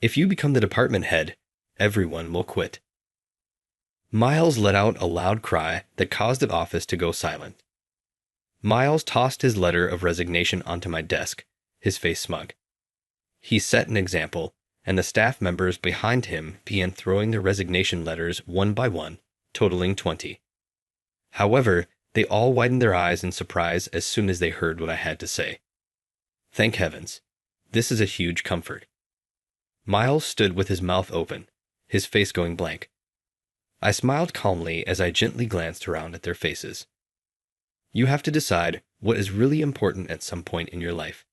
If you become the department head, everyone will quit. Miles let out a loud cry that caused the office to go silent. Miles tossed his letter of resignation onto my desk, his face smug. He set an example, and the staff members behind him began throwing their resignation letters one by one, totaling 20. However, they all widened their eyes in surprise as soon as they heard what I had to say. Thank heavens. This is a huge comfort. Miles stood with his mouth open, his face going blank. I smiled calmly as I gently glanced around at their faces. You have to decide what is really important at some point in your life.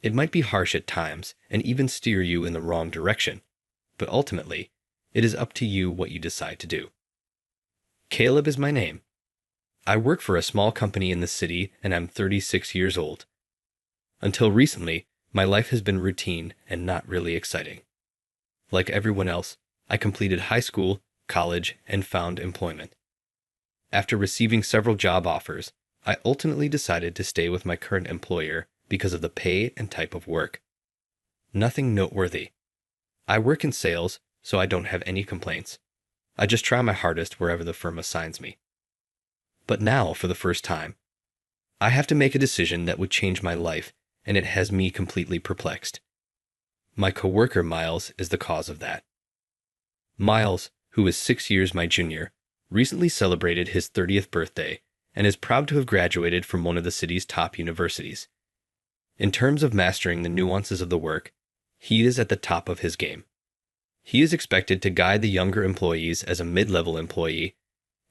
It might be harsh at times and even steer you in the wrong direction, but ultimately, it is up to you what you decide to do. Caleb is my name. I work for a small company in the city and I'm 36 years old. Until recently, my life has been routine and not really exciting. Like everyone else, I completed high school, college, and found employment. After receiving several job offers, I ultimately decided to stay with my current employer because of the pay and type of work. Nothing noteworthy. I work in sales, so I don't have any complaints. I just try my hardest wherever the firm assigns me. But now, for the first time, I have to make a decision that would change my life, and it has me completely perplexed. My coworker Miles is the cause of that. Miles, who is 6 years my junior, recently celebrated his 30th birthday and is proud to have graduated from one of the city's top universities. In terms of mastering the nuances of the work, he is at the top of his game. He is expected to guide the younger employees as a mid-level employee,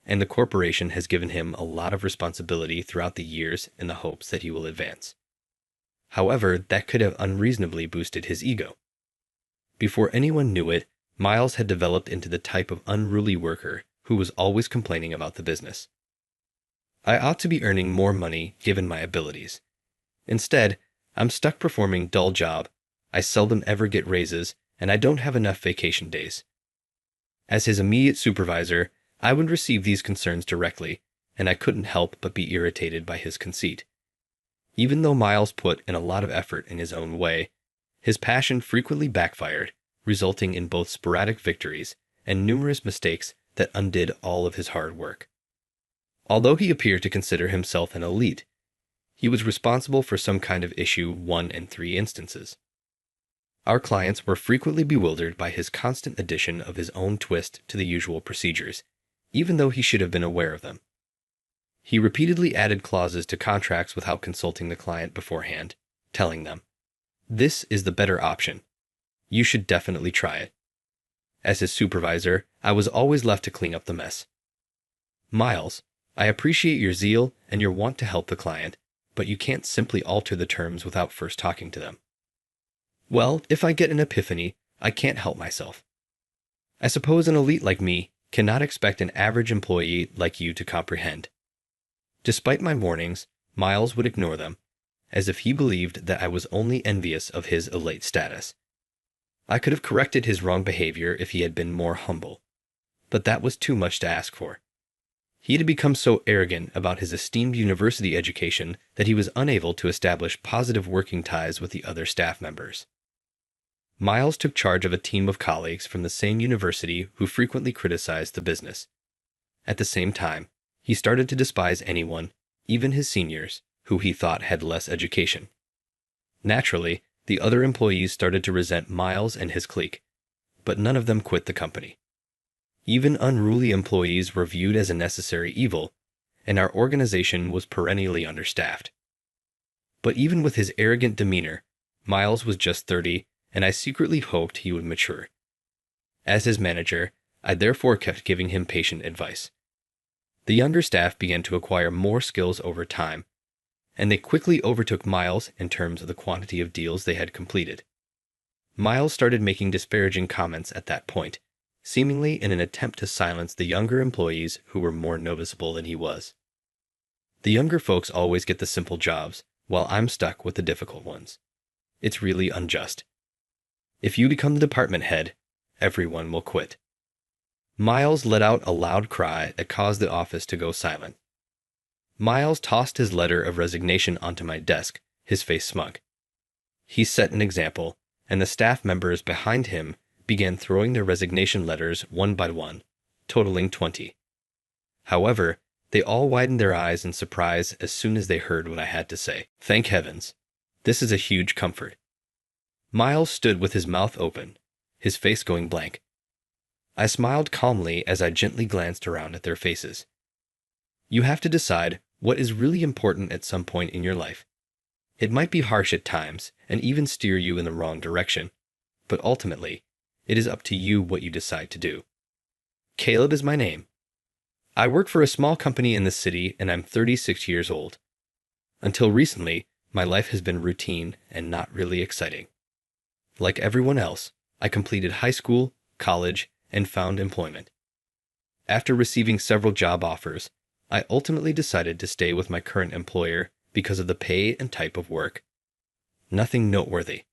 and the corporation has given him a lot of responsibility throughout the years in the hopes that he will advance. However, that could have unreasonably boosted his ego. Before anyone knew it, Miles had developed into the type of unruly worker who was always complaining about the business. I ought to be earning more money given my abilities. Instead, I'm stuck performing dull job, I seldom ever get raises, and I don't have enough vacation days. As his immediate supervisor, I would receive these concerns directly, and I couldn't help but be irritated by his conceit. Even though Miles put in a lot of effort in his own way, his passion frequently backfired, resulting in both sporadic victories and numerous mistakes that undid all of his hard work. Although he appeared to consider himself an elite, he was responsible for some kind of issue 1 and 3 instances. Our clients were frequently bewildered by his constant addition of his own twist to the usual procedures, even though he should have been aware of them. He repeatedly added clauses to contracts without consulting the client beforehand, telling them, "This is the better option. You should definitely try it." As his supervisor, I was always left to clean up the mess. Miles, I appreciate your zeal and your want to help the client, but you can't simply alter the terms without first talking to them. Well, if I get an epiphany, I can't help myself. I suppose an elite like me cannot expect an average employee like you to comprehend. Despite my warnings, Miles would ignore them, as if he believed that I was only envious of his elite status. I could have corrected his wrong behavior if he had been more humble, but that was too much to ask for. He had become so arrogant about his esteemed university education that he was unable to establish positive working ties with the other staff members. Miles took charge of a team of colleagues from the same university who frequently criticized the business. At the same time, he started to despise anyone, even his seniors, who he thought had less education. Naturally, the other employees started to resent Miles and his clique, but none of them quit the company. Even unruly employees were viewed as a necessary evil, and our organization was perennially understaffed. But even with his arrogant demeanor, Miles was just 30, and I secretly hoped he would mature. As his manager, I therefore kept giving him patient advice. The younger staff began to acquire more skills over time, and they quickly overtook Miles in terms of the quantity of deals they had completed. Miles started making disparaging comments at that point, seemingly in an attempt to silence the younger employees who were more noticeable than he was. The younger folks always get the simple jobs, while I'm stuck with the difficult ones. It's really unjust. If you become the department head, everyone will quit. Miles let out a loud cry that caused the office to go silent. Miles tossed his letter of resignation onto my desk, his face smug. He set an example, and the staff members behind him began throwing their resignation letters one by one, totaling 20. However, they all widened their eyes in surprise as soon as they heard what I had to say. Thank heavens. This is a huge comfort. Miles stood with his mouth open, his face going blank. I smiled calmly as I gently glanced around at their faces. You have to decide what is really important at some point in your life. It might be harsh at times and even steer you in the wrong direction, but ultimately, it is up to you what you decide to do. Caleb is my name. I work for a small company in the city and I'm 36 years old. Until recently, my life has been routine and not really exciting. Like everyone else, I completed high school, college, and found employment. After receiving several job offers, I ultimately decided to stay with my current employer because of the pay and type of work. Nothing noteworthy.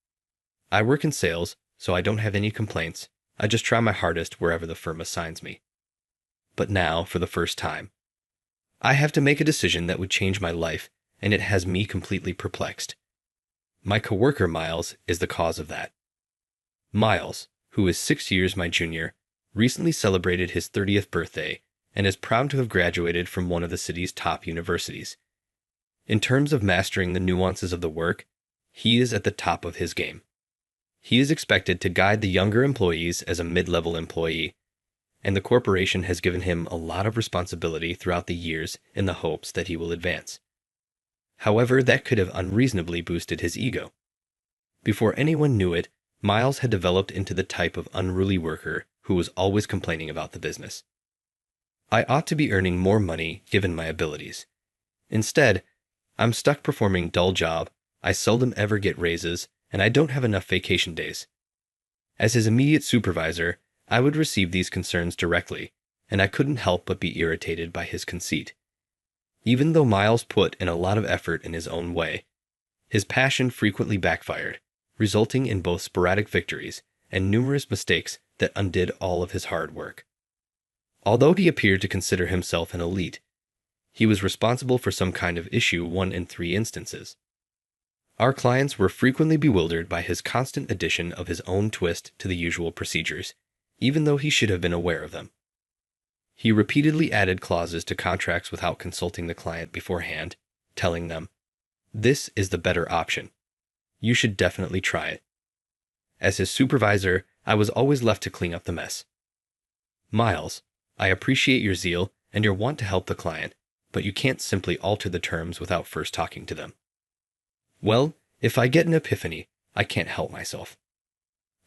I work in sales, so I don't have any complaints. I just try my hardest wherever the firm assigns me. But now, for the first time, I have to make a decision that would change my life, and it has me completely perplexed. My coworker Miles is the cause of that. Miles, who is 6 years my junior, recently celebrated his 30th birthday and is proud to have graduated from one of the city's top universities. In terms of mastering the nuances of the work, he is at the top of his game. He is expected to guide the younger employees as a mid-level employee, and the corporation has given him a lot of responsibility throughout the years in the hopes that he will advance. However, that could have unreasonably boosted his ego. Before anyone knew it, Miles had developed into the type of unruly worker who was always complaining about the business. I ought to be earning more money given my abilities. Instead, I'm stuck performing a dull job, I seldom ever get raises, and I don't have enough vacation days. As his immediate supervisor, I would receive these concerns directly, and I couldn't help but be irritated by his conceit. Even though Miles put in a lot of effort in his own way, his passion frequently backfired, resulting in both sporadic victories and numerous mistakes that undid all of his hard work. Although he appeared to consider himself an elite, he was responsible for some kind of issue 1 in 3 instances. Our clients were frequently bewildered by his constant addition of his own twist to the usual procedures, even though he should have been aware of them. He repeatedly added clauses to contracts without consulting the client beforehand, telling them, "This is the better option. You should definitely try it." As his supervisor, I was always left to clean up the mess. Miles, I appreciate your zeal and your want to help the client, but you can't simply alter the terms without first talking to them. Well, if I get an epiphany, I can't help myself.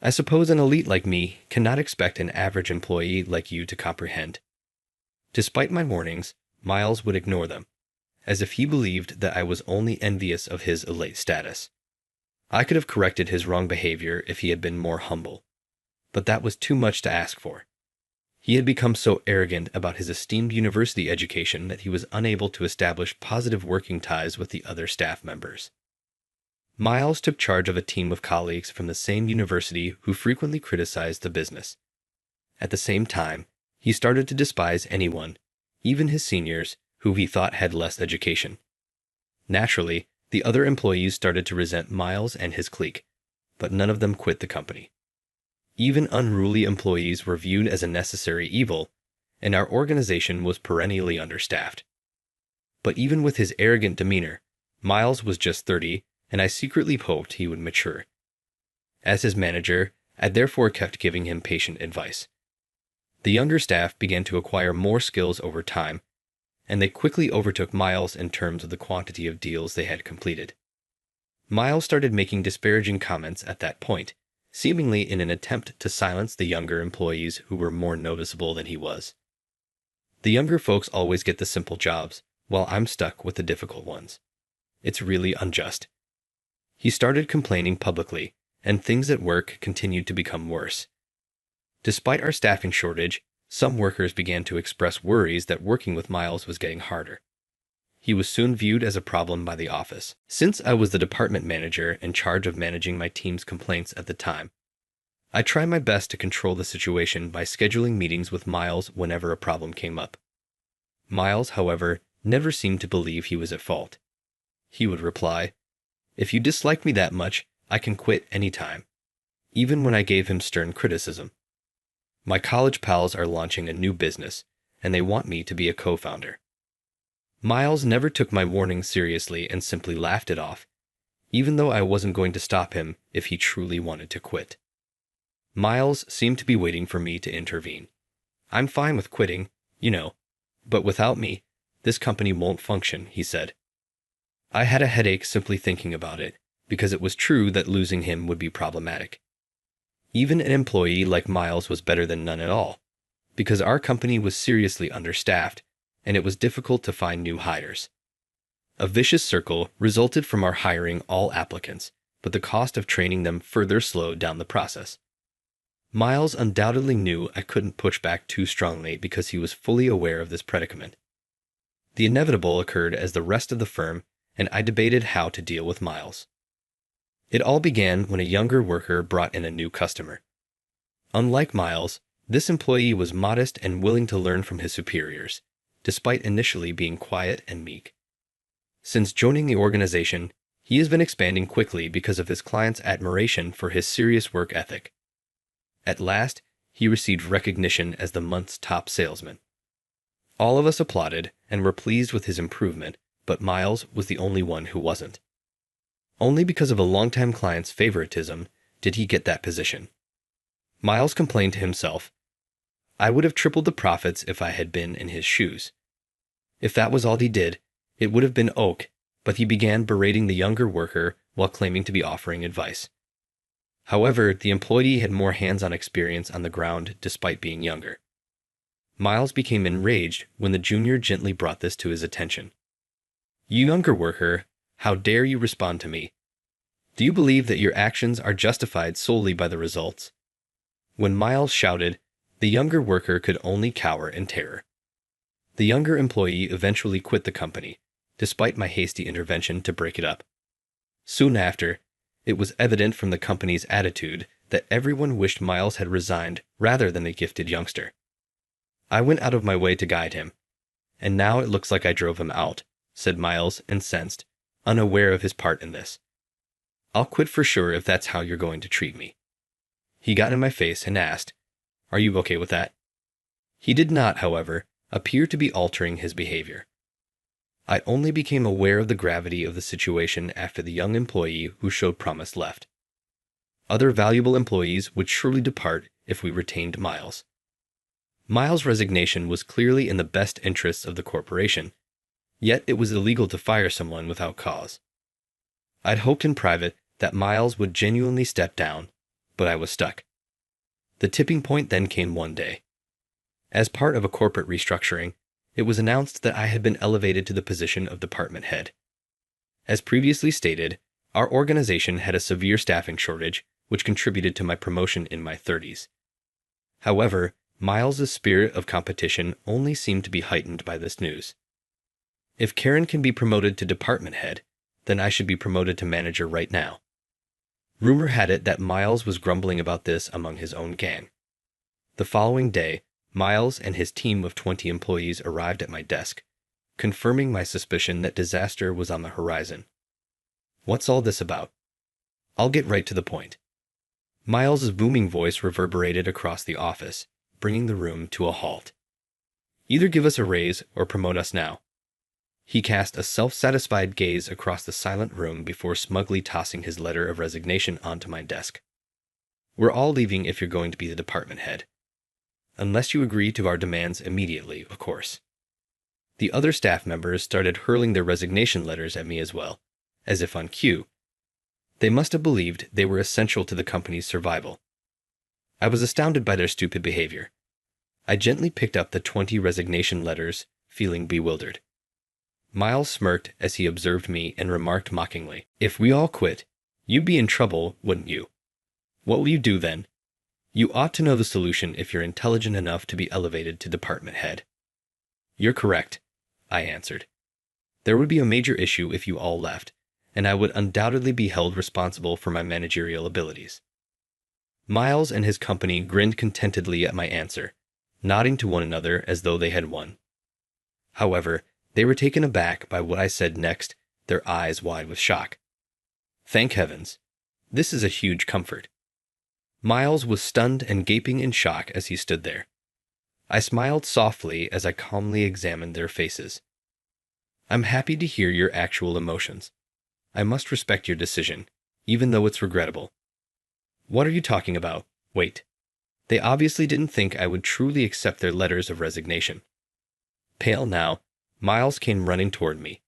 I suppose an elite like me cannot expect an average employee like you to comprehend. Despite my warnings, Miles would ignore them, as if he believed that I was only envious of his elite status. I could have corrected his wrong behavior if he had been more humble, but that was too much to ask for. He had become so arrogant about his esteemed university education that he was unable to establish positive working ties with the other staff members. Miles took charge of a team of colleagues from the same university who frequently criticized the business. At the same time, he started to despise anyone, even his seniors, who he thought had less education. Naturally, the other employees started to resent Miles and his clique, but none of them quit the company. Even unruly employees were viewed as a necessary evil, and our organization was perennially understaffed. But even with his arrogant demeanor, Miles was just 30, and I secretly hoped he would mature. As his manager, I therefore kept giving him patient advice. The younger staff began to acquire more skills over time, and they quickly overtook Miles in terms of the quantity of deals they had completed. Miles started making disparaging comments at that point, seemingly in an attempt to silence the younger employees who were more noticeable than he was. The younger folks always get the simple jobs, while I'm stuck with the difficult ones. It's really unjust. He started complaining publicly, and things at work continued to become worse. Despite our staffing shortage, some workers began to express worries that working with Miles was getting harder. He was soon viewed as a problem by the office. Since I was the department manager in charge of managing my team's complaints at the time, I tried my best to control the situation by scheduling meetings with Miles whenever a problem came up. Miles, however, never seemed to believe he was at fault. He would reply, "If you dislike me that much, I can quit any time. even when I gave him stern criticism. My college pals are launching a new business, and they want me to be a co-founder. Miles never took my warning seriously and simply laughed it off, even though I wasn't going to stop him if he truly wanted to quit. Miles seemed to be waiting for me to intervene. I'm fine with quitting, but without me, this company won't function, he said. I had a headache simply thinking about it, because it was true that losing him would be problematic. Even an employee like Miles was better than none at all, because our company was seriously understaffed, and it was difficult to find new hires. A vicious circle resulted from our hiring all applicants, but the cost of training them further slowed down the process. Miles undoubtedly knew I couldn't push back too strongly because he was fully aware of this predicament. The inevitable occurred as the rest of the firm, and I debated how to deal with Miles. It all began when a younger worker brought in a new customer. Unlike Miles, this employee was modest and willing to learn from his superiors, despite initially being quiet and meek. Since joining the organization, he has been expanding quickly because of his clients' admiration for his serious work ethic. At last, he received recognition as the month's top salesman. All of us applauded and were pleased with his improvement, but Miles was the only one who wasn't. Only because of a longtime client's favoritism did he get that position. Miles complained to himself, "I would have tripled the profits if I had been in his shoes." If that was all he did, it would have been oak, but he began berating the younger worker while claiming to be offering advice. However, the employee had more hands-on experience on the ground despite being younger. Miles became enraged when the junior gently brought this to his attention. "You younger worker, how dare you respond to me? Do you believe that your actions are justified solely by the results?" When Miles shouted, the younger worker could only cower in terror. The younger employee eventually quit the company, despite my hasty intervention to break it up. Soon after, it was evident from the company's attitude that everyone wished Miles had resigned rather than the gifted youngster. I went out of my way to guide him, and now it looks like I drove him out, said Miles, incensed, unaware of his part in this. "I'll quit for sure if that's how you're going to treat me." He got in my face and asked, "Are you okay with that?" He did not, however, appear to be altering his behavior. I only became aware of the gravity of the situation after the young employee who showed promise left. Other valuable employees would surely depart if we retained Miles. Miles' resignation was clearly in the best interests of the corporation, yet it was illegal to fire someone without cause. I'd hoped in private that Miles would genuinely step down, but I was stuck. The tipping point then came one day. As part of a corporate restructuring, it was announced that I had been elevated to the position of department head. As previously stated, our organization had a severe staffing shortage, which contributed to my promotion in my 30s. However, Miles' spirit of competition only seemed to be heightened by this news. If Karen can be promoted to department head, then I should be promoted to manager right now. Rumor had it that Miles was grumbling about this among his own gang. The following day, Miles and his team of 20 employees arrived at my desk, confirming my suspicion that disaster was on the horizon. What's all this about? I'll get right to the point. Miles' booming voice reverberated across the office, bringing the room to a halt. Either give us a raise or promote us now. He cast a self-satisfied gaze across the silent room before smugly tossing his letter of resignation onto my desk. "We're all leaving if you're going to be the department head. Unless you agree to our demands immediately, of course." The other staff members started hurling their resignation letters at me as well, as if on cue. They must have believed they were essential to the company's survival. I was astounded by their stupid behavior. I gently picked up the 20 resignation letters, feeling bewildered. Miles smirked as he observed me and remarked mockingly, "If we all quit, you'd be in trouble, wouldn't you? What will you do then? You ought to know the solution if you're intelligent enough to be elevated to department head." "You're correct," I answered. "There would be a major issue if you all left, and I would undoubtedly be held responsible for my managerial abilities." Miles and his company grinned contentedly at my answer, nodding to one another as though they had won. However, they were taken aback by what I said next, their eyes wide with shock. "Thank heavens. This is a huge comfort." Miles was stunned and gaping in shock as he stood there. I smiled softly as I calmly examined their faces. I'm happy to hear your actual emotions. I must respect your decision, even though it's regrettable. What are you talking about? Wait. They obviously didn't think I would truly accept their letters of resignation. Pale now, Miles came running toward me.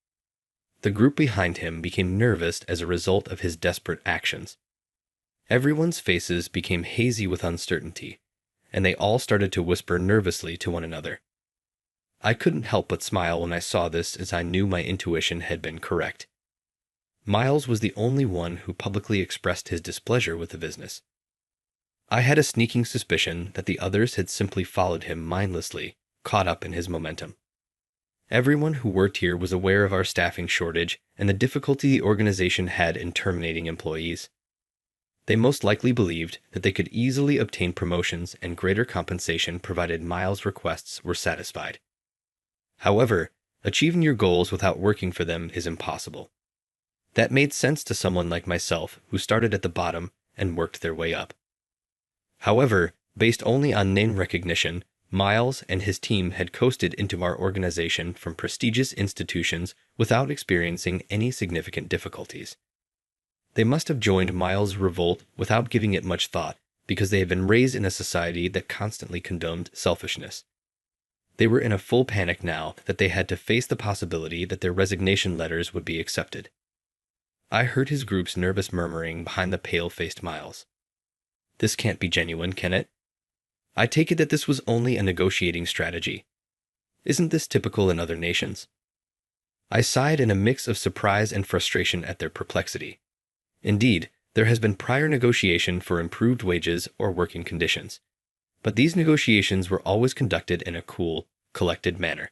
The group behind him became nervous as a result of his desperate actions. Everyone's faces became hazy with uncertainty, and they all started to whisper nervously to one another. I couldn't help but smile when I saw this, as I knew my intuition had been correct. Miles was the only one who publicly expressed his displeasure with the business. I had a sneaking suspicion that the others had simply followed him mindlessly, caught up in his momentum. Everyone who worked here was aware of our staffing shortage and the difficulty the organization had in terminating employees. They most likely believed that they could easily obtain promotions and greater compensation provided Miles' requests were satisfied. However, achieving your goals without working for them is impossible. That made sense to someone like myself who started at the bottom and worked their way up. However, based only on name recognition, Miles and his team had coasted into our organization from prestigious institutions without experiencing any significant difficulties. They must have joined Miles' revolt without giving it much thought, because they had been raised in a society that constantly condoned selfishness. They were in a full panic now that they had to face the possibility that their resignation letters would be accepted. I heard his group's nervous murmuring behind the pale-faced Miles. This can't be genuine, can it? I take it that this was only a negotiating strategy. Isn't this typical in other nations? I sighed in a mix of surprise and frustration at their perplexity. Indeed, there has been prior negotiation for improved wages or working conditions, but these negotiations were always conducted in a cool, collected manner.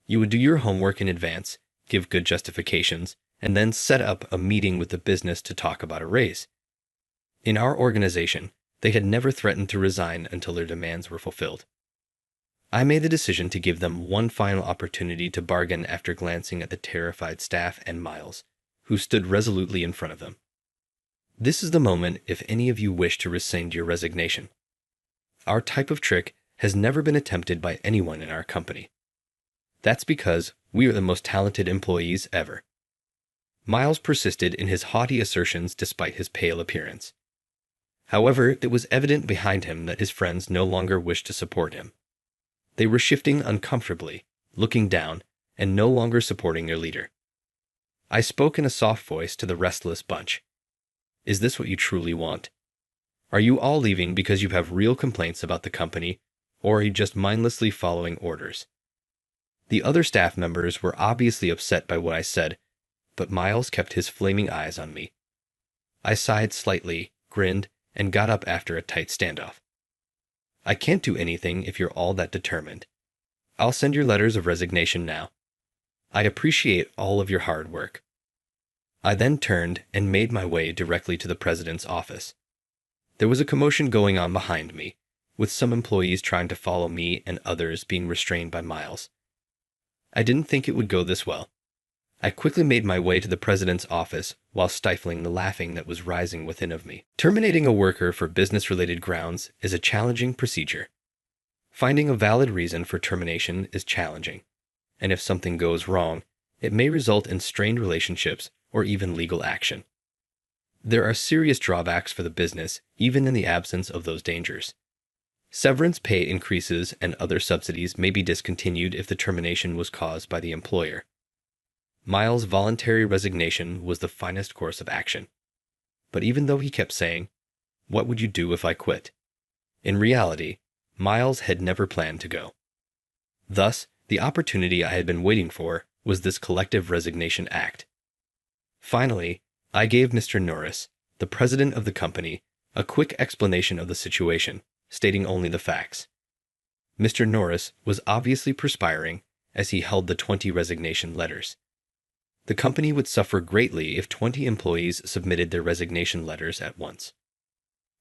You would do your homework in advance, give good justifications, and then set up a meeting with the business to talk about a raise. In our organization, they had never threatened to resign until their demands were fulfilled. I made the decision to give them one final opportunity to bargain after glancing at the terrified staff and Miles, who stood resolutely in front of them. This is the moment if any of you wish to rescind your resignation. Our type of trick has never been attempted by anyone in our company. That's because we are the most talented employees ever. Miles persisted in his haughty assertions despite his pale appearance. However, it was evident behind him that his friends no longer wished to support him. They were shifting uncomfortably, looking down, and no longer supporting their leader. I spoke in a soft voice to the restless bunch. Is this what you truly want? Are you all leaving because you have real complaints about the company, or are you just mindlessly following orders? The other staff members were obviously upset by what I said, but Miles kept his flaming eyes on me. I sighed slightly, grinned, and got up after a tight standoff. I can't do anything if you're all that determined. I'll send your letters of resignation now. I appreciate all of your hard work. I then turned and made my way directly to the president's office. There was a commotion going on behind me, with some employees trying to follow me and others being restrained by Miles. I didn't think it would go this well. I quickly made my way to the president's office while stifling the laughing that was rising within of me. Terminating a worker for business-related grounds is a challenging procedure. Finding a valid reason for termination is challenging, and if something goes wrong, it may result in strained relationships or even legal action. There are serious drawbacks for the business, even in the absence of those dangers. Severance pay increases and other subsidies may be discontinued if the termination was caused by the employer. Miles' voluntary resignation was the finest course of action. But even though he kept saying, "What would you do if I quit?" in reality, Miles had never planned to go. Thus, the opportunity I had been waiting for was this collective resignation act. Finally, I gave Mr. Norris, the president of the company, a quick explanation of the situation, stating only the facts. Mr. Norris was obviously perspiring as he held the 20 resignation letters. The company would suffer greatly if 20 employees submitted their resignation letters at once.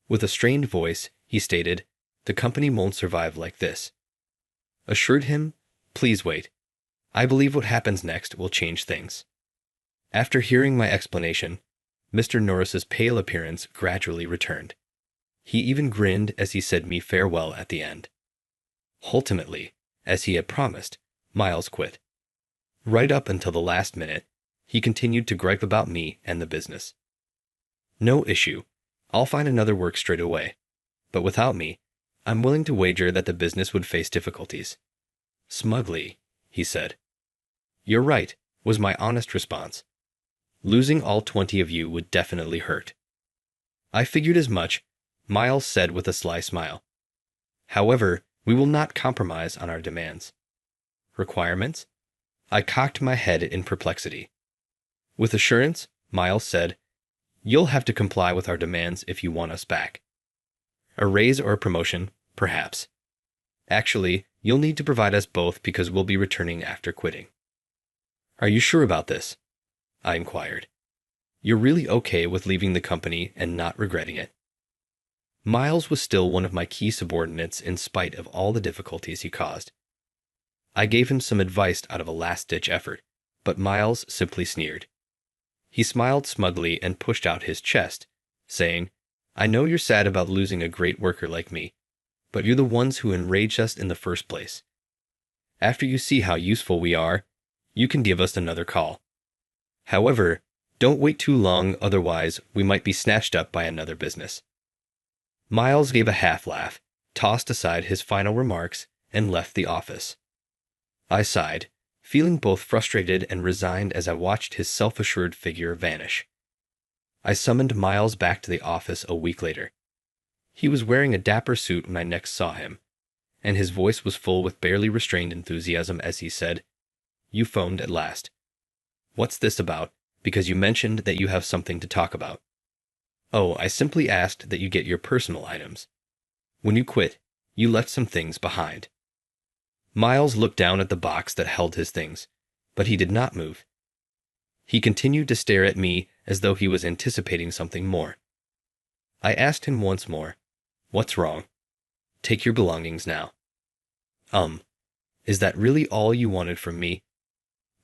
With a strained voice, he stated, "The company won't survive like this." Assured him, "Please wait. I believe what happens next will change things." After hearing my explanation, Mr. Norris's pale appearance gradually returned. He even grinned as he said me farewell at the end. Ultimately, as he had promised, Miles quit. Right up until the last minute, he continued to gripe about me and the business. No issue. I'll find another work straight away. But without me, I'm willing to wager that the business would face difficulties. Smugly, he said. You're right, was my honest response. Losing all 20 of you would definitely hurt. I figured as much, Miles said with a sly smile. However, we will not compromise on our demands. Requirements? I cocked my head in perplexity. With assurance, Miles said, You'll have to comply with our demands if you want us back. A raise or a promotion, perhaps. Actually, you'll need to provide us both because we'll be returning after quitting. Are you sure about this? I inquired. You're really okay with leaving the company and not regretting it? Miles was still one of my key subordinates in spite of all the difficulties he caused. I gave him some advice out of a last-ditch effort, but Miles simply sneered. He smiled smugly and pushed out his chest, saying, I know you're sad about losing a great worker like me, but you're the ones who enraged us in the first place. After you see how useful we are, you can give us another call. However, don't wait too long, otherwise we might be snatched up by another business. Miles gave a half-laugh, tossed aside his final remarks, and left the office. I sighed, feeling both frustrated and resigned as I watched his self-assured figure vanish. I summoned Miles back to the office a week later. He was wearing a dapper suit when I next saw him, and his voice was full with barely restrained enthusiasm as he said, You phoned at last. What's this about? Because you mentioned that you have something to talk about. Oh, I simply asked that you get your personal items. When you quit, you left some things behind. Miles looked down at the box that held his things, but he did not move. He continued to stare at me as though he was anticipating something more. I asked him once more, What's wrong? Take your belongings now. Is that really all you wanted from me?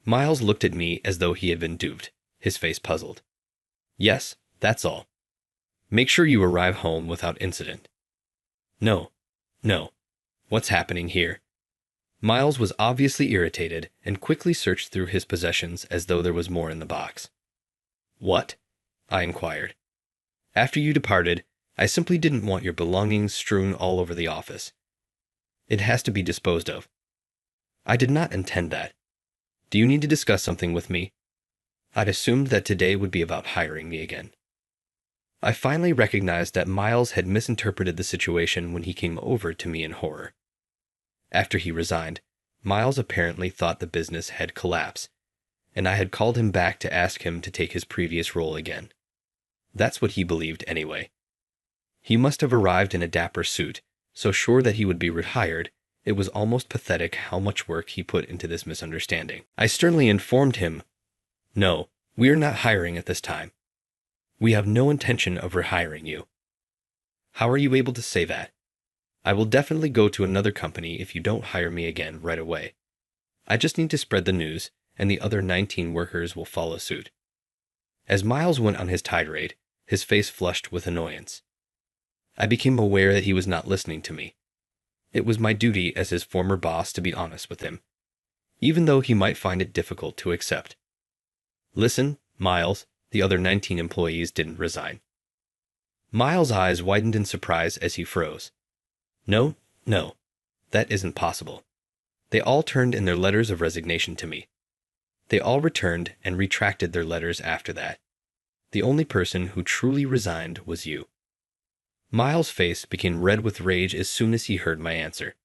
Miles looked at me as though he had been duped, his face puzzled. Yes, that's all. Make sure you arrive home without incident. No. What's happening here? Miles was obviously irritated and quickly searched through his possessions as though there was more in the box. What? I inquired. After you departed, I simply didn't want your belongings strewn all over the office. It has to be disposed of. I did not intend that. Do you need to discuss something with me? I'd assumed that today would be about hiring me again. I finally recognized that Miles had misinterpreted the situation when he came over to me in horror. After he resigned, Miles apparently thought the business had collapsed, and I had called him back to ask him to take his previous role again. That's what he believed anyway. He must have arrived in a dapper suit, so sure that he would be rehired, it was almost pathetic how much work he put into this misunderstanding. I sternly informed him, No, we are not hiring at this time. We have no intention of rehiring you. How are you able to say that? I will definitely go to another company if you don't hire me again right away. I just need to spread the news, and the other 19 workers will follow suit. As Miles went on his tirade, his face flushed with annoyance. I became aware that he was not listening to me. It was my duty as his former boss to be honest with him, even though he might find it difficult to accept. Listen, Miles, the other 19 employees didn't resign. Miles' eyes widened in surprise as he froze. No, that isn't possible. They all turned in their letters of resignation to me. They all returned and retracted their letters after that. The only person who truly resigned was you. Miles' face became red with rage as soon as he heard my answer.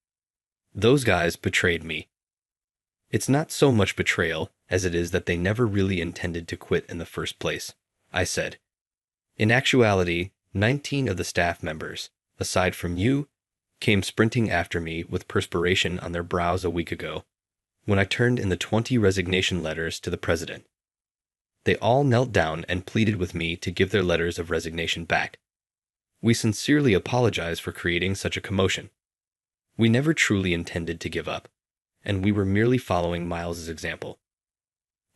Those guys betrayed me. It's not so much betrayal as it is that they never really intended to quit in the first place, I said. In actuality, 19 of the staff members, aside from you, came sprinting after me with perspiration on their brows a week ago, when I turned in the 20 resignation letters to the president. They all knelt down and pleaded with me to give their letters of resignation back. We sincerely apologize for creating such a commotion. We never truly intended to give up, and we were merely following Miles's example.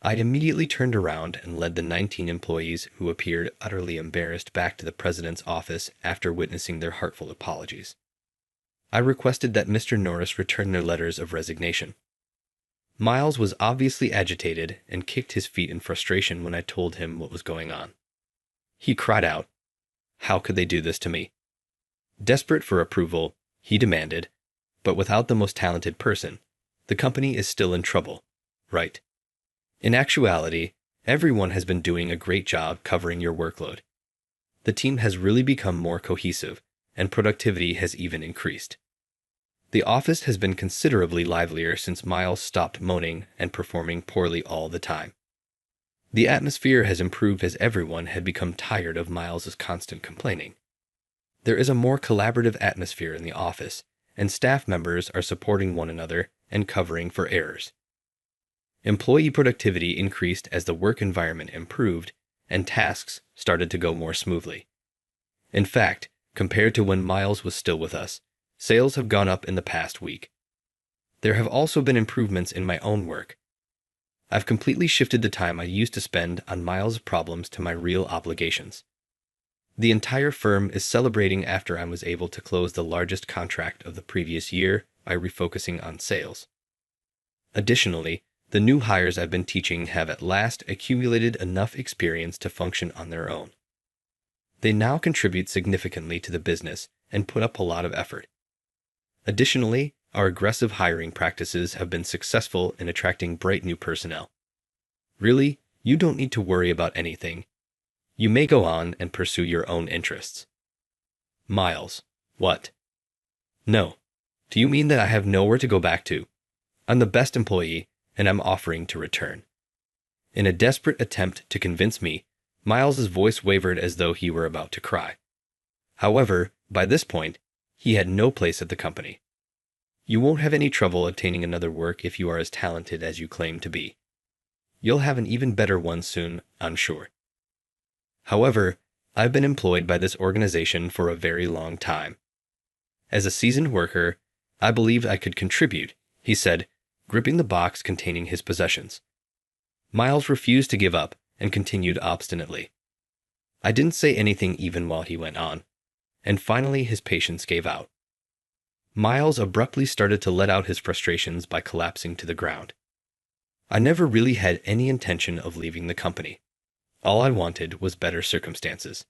I immediately turned around and led the 19 employees who appeared utterly embarrassed back to the president's office after witnessing their heartfelt apologies. I requested that Mr. Norris return their letters of resignation. Miles was obviously agitated and kicked his feet in frustration when I told him what was going on. He cried out, "How could they do this to me?" Desperate for approval, he demanded, "But without the most talented person, the company is still in trouble, right?" In actuality, everyone has been doing a great job covering your workload. The team has really become more cohesive, and productivity has even increased. The office has been considerably livelier since Miles stopped moaning and performing poorly all the time. The atmosphere has improved as everyone had become tired of Miles's constant complaining. There is a more collaborative atmosphere in the office, and staff members are supporting one another and covering for errors. Employee productivity increased as the work environment improved and tasks started to go more smoothly. In fact, compared to when Miles was still with us, sales have gone up in the past week. There have also been improvements in my own work. I've completely shifted the time I used to spend on Miles' problems to my real obligations. The entire firm is celebrating after I was able to close the largest contract of the previous year by refocusing on sales. Additionally, the new hires I've been teaching have at last accumulated enough experience to function on their own. They now contribute significantly to the business and put up a lot of effort. Additionally, our aggressive hiring practices have been successful in attracting bright new personnel. Really, you don't need to worry about anything. You may go on and pursue your own interests. Miles, what? No. Do you mean that I have nowhere to go back to? I'm the best employee, and I'm offering to return. In a desperate attempt to convince me, Miles's voice wavered as though he were about to cry. However, by this point, he had no place at the company. You won't have any trouble obtaining another work if you are as talented as you claim to be. You'll have an even better one soon, I'm sure. However, I've been employed by this organization for a very long time. As a seasoned worker, I believed I could contribute, he said, gripping the box containing his possessions. Miles refused to give up and continued obstinately. I didn't say anything even while he went on, and finally his patience gave out. Miles abruptly started to let out his frustrations by collapsing to the ground. I never really had any intention of leaving the company. All I wanted was better circumstances.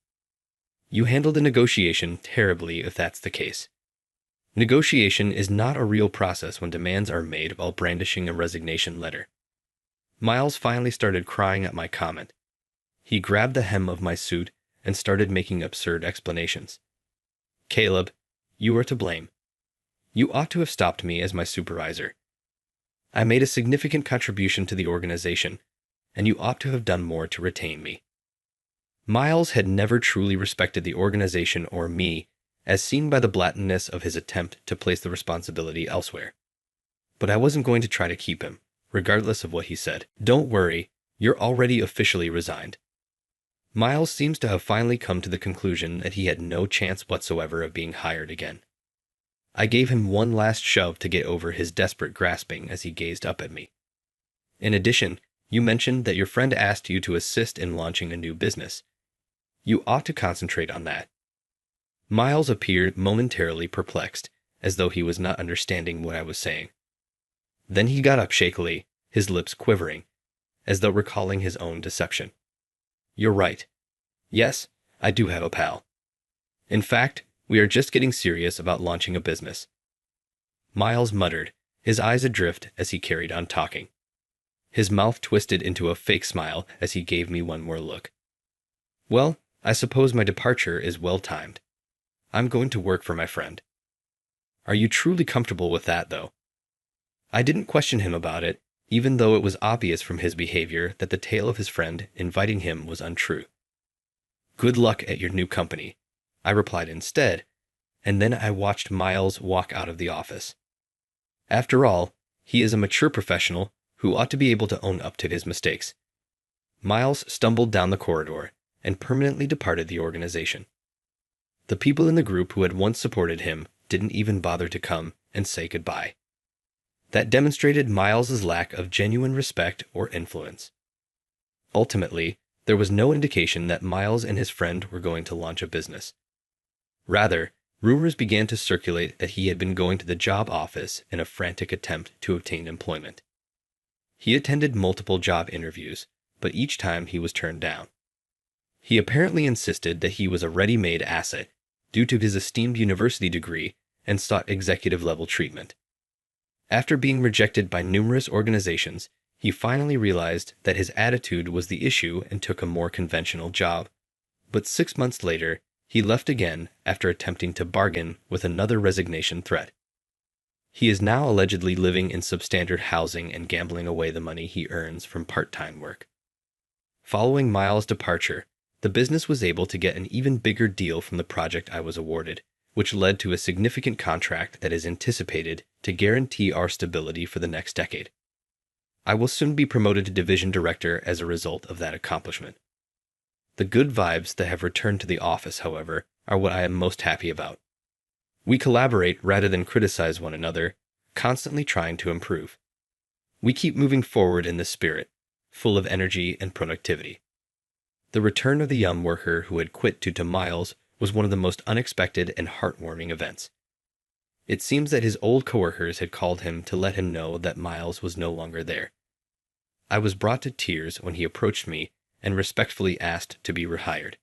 You handled the negotiation terribly if that's the case. Negotiation is not a real process when demands are made while brandishing a resignation letter. Miles finally started crying at my comment. He grabbed the hem of my suit and started making absurd explanations. "Caleb, you are to blame. You ought to have stopped me as my supervisor. I made a significant contribution to the organization, and you ought to have done more to retain me." Miles had never truly respected the organization or me, as seen by the blatantness of his attempt to place the responsibility elsewhere. But I wasn't going to try to keep him, regardless of what he said. "Don't worry, you're already officially resigned." Miles seems to have finally come to the conclusion that he had no chance whatsoever of being hired again. I gave him one last shove to get over his desperate grasping as he gazed up at me. "In addition, you mentioned that your friend asked you to assist in launching a new business. You ought to concentrate on that." Miles appeared momentarily perplexed, as though he was not understanding what I was saying. Then he got up shakily, his lips quivering, as though recalling his own deception. "You're right. Yes, I do have a pal. In fact, we are just getting serious about launching a business." Miles muttered, his eyes adrift as he carried on talking. His mouth twisted into a fake smile as he gave me one more look. "Well, I suppose my departure is well timed. I'm going to work for my friend." "Are you truly comfortable with that, though?" I didn't question him about it, even though it was obvious from his behavior that the tale of his friend inviting him was untrue. "Good luck at your new company," I replied instead, and then I watched Miles walk out of the office. After all, he is a mature professional who ought to be able to own up to his mistakes. Miles stumbled down the corridor and permanently departed the organization. The people in the group who had once supported him didn't even bother to come and say goodbye. That demonstrated Miles's lack of genuine respect or influence. Ultimately, there was no indication that Miles and his friend were going to launch a business. Rather, rumors began to circulate that he had been going to the job office in a frantic attempt to obtain employment. He attended multiple job interviews, but each time he was turned down. He apparently insisted that he was a ready-made asset due to his esteemed university degree and sought executive-level treatment. After being rejected by numerous organizations, he finally realized that his attitude was the issue and took a more conventional job. But 6 months later, he left again after attempting to bargain with another resignation threat. He is now allegedly living in substandard housing and gambling away the money he earns from part-time work. Following Miles' departure, the business was able to get an even bigger deal from the project I was awarded, which led to a significant contract that is anticipated to guarantee our stability for the next decade. I will soon be promoted to division director as a result of that accomplishment. The good vibes that have returned to the office, however, are what I am most happy about. We collaborate rather than criticize one another, constantly trying to improve. We keep moving forward in this spirit, full of energy and productivity. The return of the young worker who had quit due to Miles was one of the most unexpected and heartwarming events. It seems that his old coworkers had called him to let him know that Miles was no longer there. I was brought to tears when he approached me and respectfully asked to be rehired.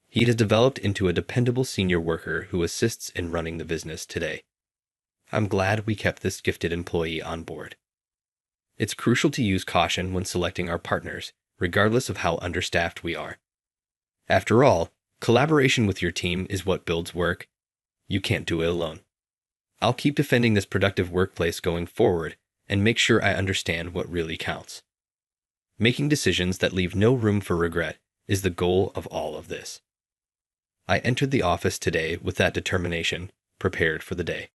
He has developed into a dependable senior worker who assists in running the business today. I'm glad we kept this gifted employee on board. It's crucial to use caution when selecting our partners, regardless of how understaffed we are. After all, collaboration with your team is what builds work. You can't do it alone. I'll keep defending this productive workplace going forward and make sure I understand what really counts. Making decisions that leave no room for regret is the goal of all of this. I entered the office today with that determination, prepared for the day.